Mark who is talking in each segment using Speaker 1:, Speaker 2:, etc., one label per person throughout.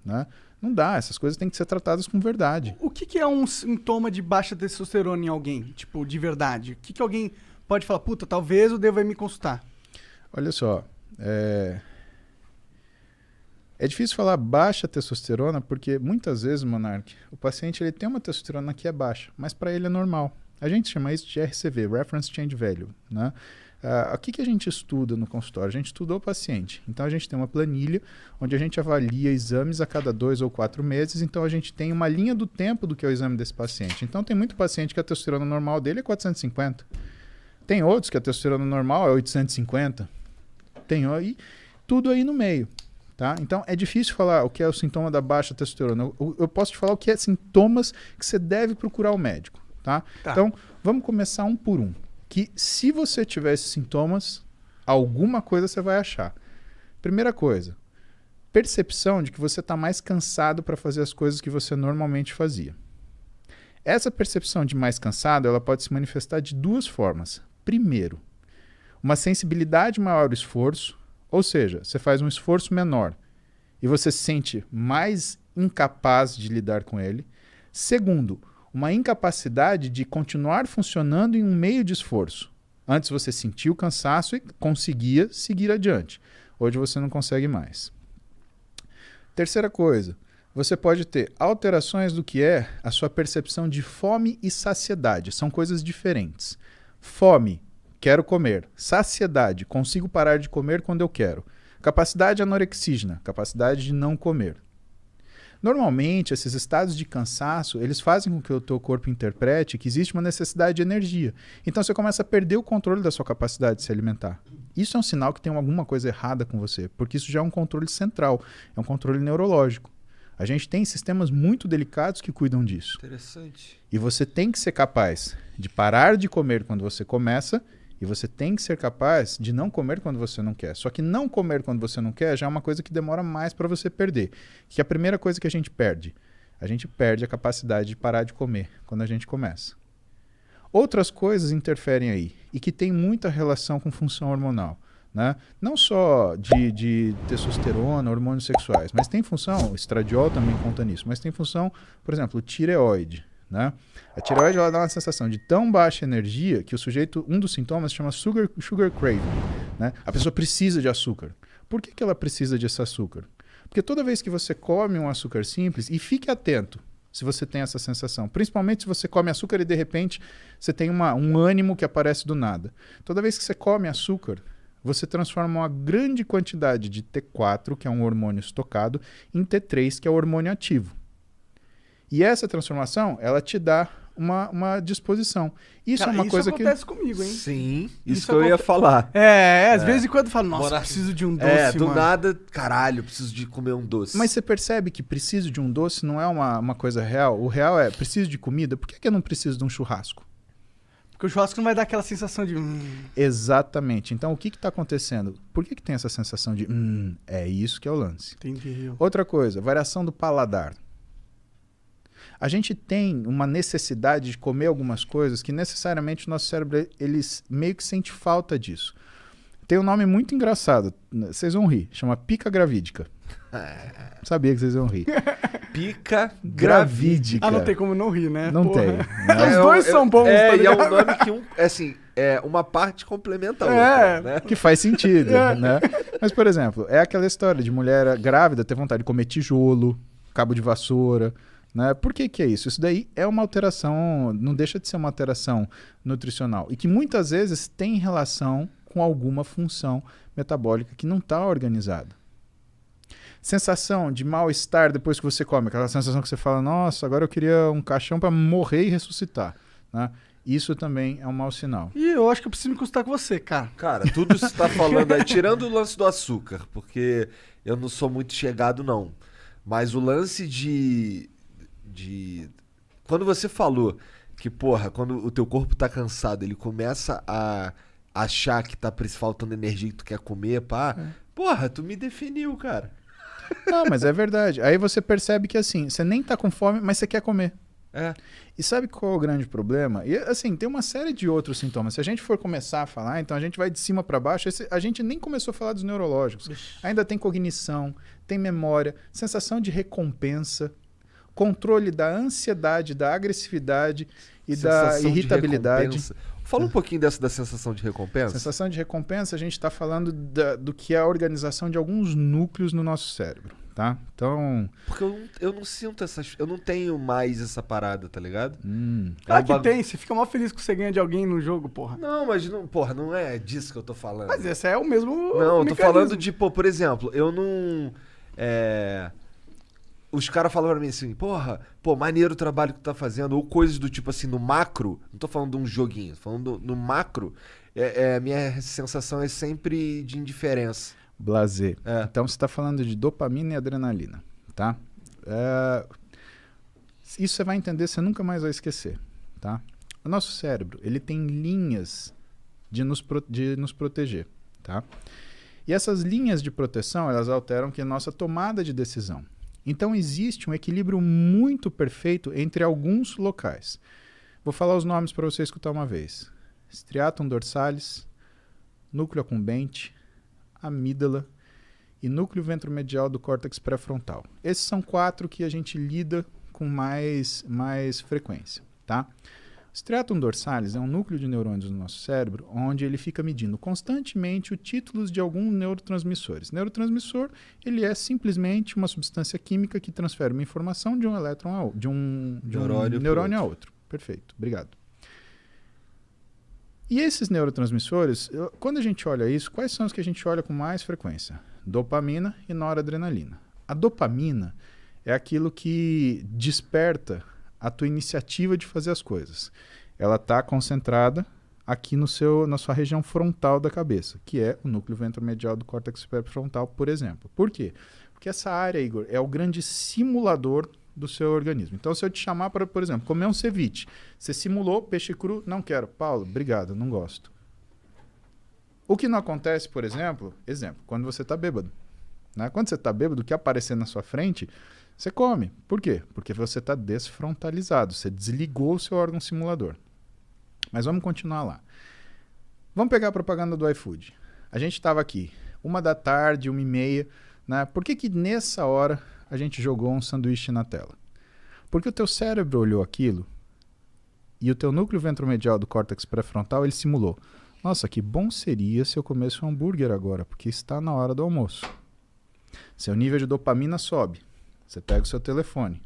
Speaker 1: né? Não dá, essas coisas têm que ser tratadas com verdade.
Speaker 2: O que é um sintoma de baixa testosterona em alguém? Tipo, de verdade. O que alguém pode falar, puta, talvez eu deva ir me consultar?
Speaker 1: Olha só, é difícil falar baixa testosterona porque muitas vezes, Monark, o paciente ele tem uma testosterona que é baixa, mas para ele é normal. A gente chama isso de RCV, Reference Change Value, né? O que a gente estuda no consultório? A gente estuda o paciente. Então, a gente tem uma planilha onde a gente avalia exames a cada 2 ou 4 meses. Então, a gente tem uma linha do tempo do que é o exame desse paciente. Então, tem muito paciente que a testosterona normal dele é 450. Tem outros que a testosterona normal é 850. Tem aí, tudo aí no meio. Tá? Então, é difícil falar o que é o sintoma da baixa testosterona. Eu posso te falar o que é sintomas que você deve procurar o médico. Tá? Então, vamos começar um por um. Que se você tiver esses sintomas, alguma coisa você vai achar. Primeira coisa, percepção de que você está mais cansado para fazer as coisas que você normalmente fazia. Essa percepção de mais cansado, ela pode se manifestar de duas formas. Primeiro, uma sensibilidade maior ao esforço, ou seja, você faz um esforço menor e você se sente mais incapaz de lidar com ele. Segundo, uma incapacidade de continuar funcionando em um meio de esforço. Antes você sentia o cansaço e conseguia seguir adiante. Hoje você não consegue mais. Terceira coisa, você pode ter alterações do que é a sua percepção de fome e saciedade. São coisas diferentes. Fome, quero comer. Saciedade, consigo parar de comer quando eu quero. Capacidade anorexígena, capacidade de não comer. Normalmente, esses estados de cansaço, eles fazem com que o teu corpo interprete que existe uma necessidade de energia. Então, você começa a perder o controle da sua capacidade de se alimentar. Isso é um sinal que tem alguma coisa errada com você, porque isso já é um controle central, é um controle neurológico. A gente tem sistemas muito delicados que cuidam disso.
Speaker 3: Interessante.
Speaker 1: E você tem que ser capaz de parar de comer quando você começa e você tem que ser capaz de não comer quando você não quer. Só que não comer quando você não quer já é uma coisa que demora mais para você perder. Que é a primeira coisa que a gente perde a capacidade de parar de comer quando a gente começa. Outras coisas interferem aí e que tem muita relação com função hormonal. Né? Não só de testosterona, hormônios sexuais, mas tem função, o estradiol também conta nisso, mas tem função, por exemplo, tireoide. Né? A tireoide ela dá uma sensação de tão baixa energia que o sujeito, um dos sintomas se chama sugar craving. Né? A pessoa precisa de açúcar. Por que ela precisa desse açúcar? Porque toda vez que você come um açúcar simples, e fique atento se você tem essa sensação, principalmente se você come açúcar e de repente você tem um ânimo que aparece do nada. Toda vez que você come açúcar, você transforma uma grande quantidade de T4, que é um hormônio estocado, em T3, que é o hormônio ativo. E essa transformação, ela te dá uma disposição. Isso é uma coisa que...
Speaker 2: Isso acontece comigo, hein?
Speaker 3: Sim, isso que eu ia falar.
Speaker 2: Às vezes em quando eu falo, nossa, preciso de um doce,
Speaker 3: do
Speaker 2: mano.
Speaker 3: nada, caralho, preciso de comer um doce.
Speaker 1: Mas você percebe que preciso de um doce não é uma coisa real? O real é, preciso de comida? Por que eu não preciso de um churrasco?
Speaker 2: Porque o churrasco não vai dar aquela sensação de...
Speaker 1: Exatamente. Então, o que está acontecendo? Por que tem essa sensação de... É isso que é o lance.
Speaker 2: Entendi.
Speaker 1: Outra coisa, variação do paladar. A gente tem uma necessidade de comer algumas coisas que necessariamente o nosso cérebro ele meio que sente falta disso. Tem um nome muito engraçado, vocês vão rir, chama pica gravídica. Sabia que vocês vão rir.
Speaker 3: Pica gravídica.
Speaker 2: Não tem como não rir, né?
Speaker 1: Não
Speaker 2: Porra.
Speaker 1: tem.
Speaker 2: Né? Os dois são bons, tá
Speaker 3: ligado? E é um nome que uma parte complementa a outra, né?
Speaker 1: Que faz sentido, né? Mas, por exemplo, é aquela história de mulher grávida ter vontade de comer tijolo, cabo de vassoura, né? Por que é isso? Isso daí é uma alteração, não deixa de ser uma alteração nutricional e que muitas vezes tem relação com alguma função metabólica que não está organizada. Sensação de mal-estar depois que você come, aquela sensação que você fala, nossa, agora eu queria um caixão para morrer e ressuscitar, né? Isso também é um mau sinal.
Speaker 2: E eu acho que eu preciso me consultar com você, cara.
Speaker 3: Cara, tudo você está falando aí, tirando o lance do açúcar, porque eu não sou muito chegado, não. Mas o lance de... Quando você falou que, porra, quando o teu corpo tá cansado, ele começa a achar que tá faltando energia que tu quer comer, pá. Porra, tu me definiu, cara.
Speaker 1: Não, mas é verdade. Aí você percebe que assim, você nem tá com fome, mas você quer comer.
Speaker 3: É.
Speaker 1: E sabe qual é o grande problema? E assim, tem uma série de outros sintomas. Se a gente for começar a falar, então a gente vai de cima para baixo. A gente nem começou a falar dos neurológicos. Ainda tem cognição, tem memória, sensação de recompensa, controle da ansiedade, da agressividade e da
Speaker 3: Sensação de
Speaker 1: irritabilidade.
Speaker 3: recompensa. Fala um pouquinho dessa da sensação de recompensa.
Speaker 1: Sensação de recompensa, a gente está falando do que é a organização de alguns núcleos no nosso cérebro, tá? Então...
Speaker 3: Porque eu não sinto essas... Eu não tenho mais essa parada, tá ligado?
Speaker 2: Claro que tem, você fica mó feliz que você ganha de alguém no jogo, porra.
Speaker 3: Não, mas não, porra, não é disso que eu tô falando.
Speaker 2: Mas esse é o mesmo
Speaker 3: Não, eu tô
Speaker 2: mecanismo.
Speaker 3: falando de, pô, por exemplo, eu não... Os caras falam pra mim assim, porra, pô, maneiro o trabalho que tu tá fazendo, ou coisas do tipo assim, no macro, não tô falando de um joguinho, tô falando no macro, minha sensação é sempre de indiferença.
Speaker 1: Blazer.
Speaker 3: É.
Speaker 1: Então você está falando de dopamina e adrenalina, tá? Isso você vai entender, você nunca mais vai esquecer, tá? O nosso cérebro, ele tem linhas de nos proteger, tá? E essas linhas de proteção, elas alteram que a nossa tomada de decisão. Então existe um equilíbrio muito perfeito entre alguns locais. Vou falar os nomes para você escutar uma vez. Striatum dorsalis, núcleo accumbente, amígdala e núcleo ventromedial do córtex pré-frontal. Esses são 4 que a gente lida com mais frequência, tá? O striatum dorsalis é um núcleo de neurônios no nosso cérebro onde ele fica medindo constantemente os títulos de alguns neurotransmissores. Neurotransmissor, ele é simplesmente uma substância química que transfere uma informação de um elétron de um neurônio a outro. Perfeito, obrigado. E esses neurotransmissores, quando a gente olha isso, quais são os que a gente olha com mais frequência? Dopamina e noradrenalina. A dopamina é aquilo que desperta a tua iniciativa de fazer as coisas. Ela está concentrada aqui na sua região frontal da cabeça, que é o núcleo ventromedial do córtex pré-frontal, por exemplo. Por quê? Porque essa área, Igor, é o grande simulador do seu organismo. Então, se eu te chamar para, por exemplo, comer um ceviche, você simulou peixe cru, não quero. Paulo, obrigado, não gosto. O que não acontece, por exemplo, quando você está bêbado. Né? Quando você está bêbado, o que aparecer na sua frente, você come. Por quê? Porque você está desfrontalizado, você desligou o seu órgão simulador. Mas vamos continuar lá. Vamos pegar a propaganda do iFood. A gente estava aqui, 13h, 1h30, né? Por que nessa hora a gente jogou um sanduíche na tela? Porque o teu cérebro olhou aquilo e o teu núcleo ventromedial do córtex pré-frontal, ele simulou. Nossa, que bom seria se eu comesse um hambúrguer agora, porque está na hora do almoço. Seu nível de dopamina sobe. Você pega o seu telefone.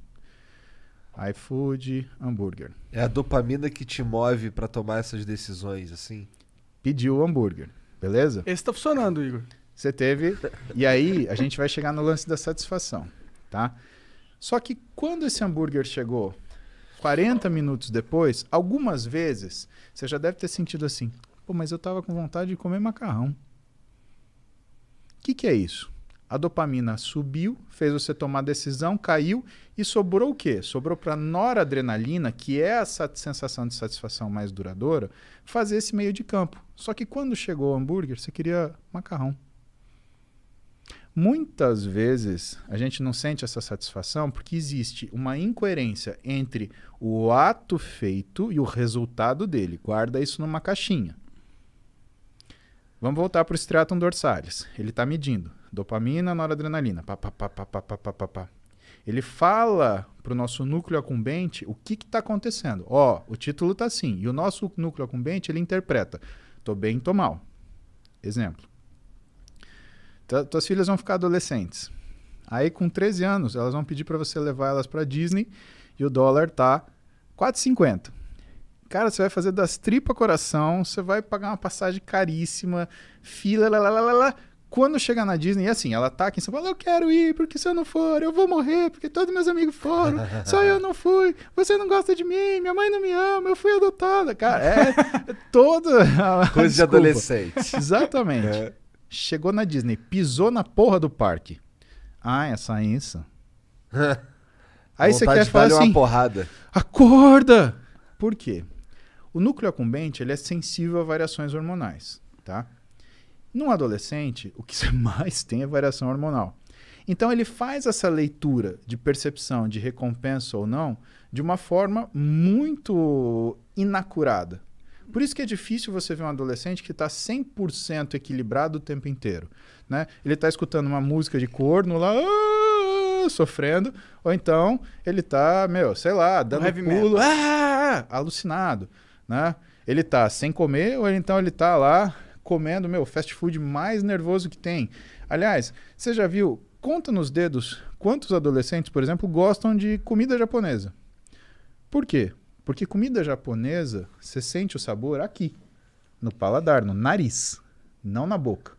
Speaker 1: iFood, hambúrguer.
Speaker 3: É a dopamina que te move pra tomar essas decisões, assim?
Speaker 1: Pediu o hambúrguer, beleza?
Speaker 2: Esse tá funcionando, Igor.
Speaker 1: Você teve... E aí, a gente vai chegar no lance da satisfação, tá? Só que quando esse hambúrguer chegou 40 minutos depois, algumas vezes, você já deve ter sentido assim, pô, mas eu tava com vontade de comer macarrão. O que é isso? A dopamina subiu, fez você tomar decisão, caiu e sobrou o quê? Sobrou para a noradrenalina, que é essa sensação de satisfação mais duradoura, fazer esse meio de campo. Só que quando chegou o hambúrguer, você queria macarrão. Muitas vezes a gente não sente essa satisfação porque existe uma incoerência entre o ato feito e o resultado dele. Guarda isso numa caixinha. Vamos voltar para o striatum dorsalis. Ele está medindo dopamina, noradrenalina. Pá, pá, pá, pá, pá, pá, pá, pá. Ele fala para o nosso núcleo accumbente o que está acontecendo. Ó, o título está assim. E o nosso núcleo accumbente, ele interpreta. Tô bem, tô mal. Exemplo. Tuas filhas vão ficar adolescentes. Aí, com 13 anos, elas vão pedir para você levar elas para Disney e o dólar tá R$4,50. Cara, você vai fazer das tripas coração, você vai pagar uma passagem caríssima, fila, lá. Quando chegar na Disney, e assim, ela tá aqui em São Paulo, eu quero ir, porque se eu não for, eu vou morrer, porque todos meus amigos foram, só eu não fui, você não gosta de mim, minha mãe não me ama, eu fui adotada. Cara, é toda...
Speaker 3: Coisa de adolescente.
Speaker 1: Exatamente.
Speaker 3: É.
Speaker 1: Chegou na Disney, pisou na porra do parque. Ah, essa isso. Aí você quer falar assim,
Speaker 3: uma porrada.
Speaker 1: Acorda! Por quê? O núcleo accumbente, ele é sensível a variações hormonais, tá? No adolescente, o que você mais tem é variação hormonal. Então ele faz essa leitura de percepção de recompensa ou não de uma forma muito inacurada. Por isso que é difícil você ver um adolescente que está 100% equilibrado o tempo inteiro, né? Ele está escutando uma música de corno lá, sofrendo, ou então ele está, sei lá, dando pulo, alucinado, né? Ele está sem comer, ou então ele está lá comendo, fast food mais nervoso que tem. Aliás, você já viu, conta nos dedos, quantos adolescentes, por exemplo, gostam de comida japonesa? Por quê? Porque comida japonesa, você sente o sabor aqui, no paladar, no nariz, não na boca.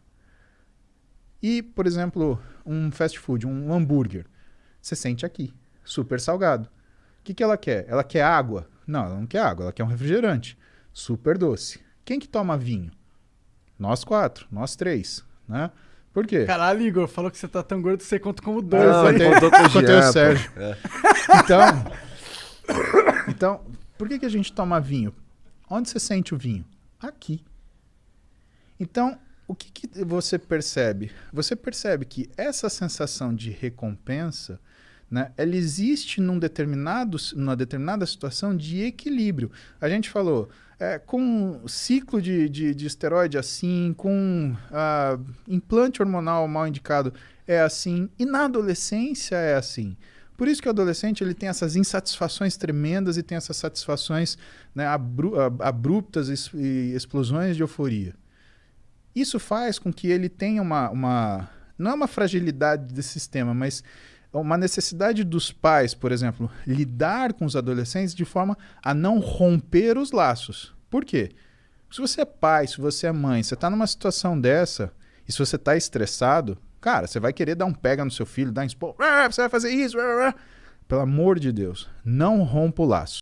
Speaker 1: E, por exemplo, um fast food, um hambúrguer, você sente aqui, super salgado. O que ela quer? Ela quer água? Não, ela não quer água, ela quer um refrigerante, super doce. Quem que toma vinho? Nós 4, nós 3, né? Por quê?
Speaker 2: Caralho, Igor, falou que você tá tão gordo que você conta como 2.
Speaker 3: Não, ele contou com o Jean,
Speaker 1: o Sérgio. Então, por que a gente toma vinho? Onde você sente o vinho? Aqui. Então, o que você percebe? Você percebe que essa sensação de recompensa, né, ela existe numa determinada situação de equilíbrio. A gente falou, com ciclo de esteroide assim, com implante hormonal mal indicado é assim, e na adolescência é assim. Por isso que o adolescente ele tem essas insatisfações tremendas e tem essas satisfações, né, abruptas e explosões de euforia. Isso faz com que ele tenha não é uma fragilidade desse sistema, mas uma necessidade dos pais, por exemplo, lidar com os adolescentes de forma a não romper os laços. Por quê? Se você é pai, se você é mãe, você está numa situação dessa, e se você está estressado, cara, você vai querer dar um pega no seu filho, dar um expor, você vai fazer isso, pelo amor de Deus, não rompa o laço.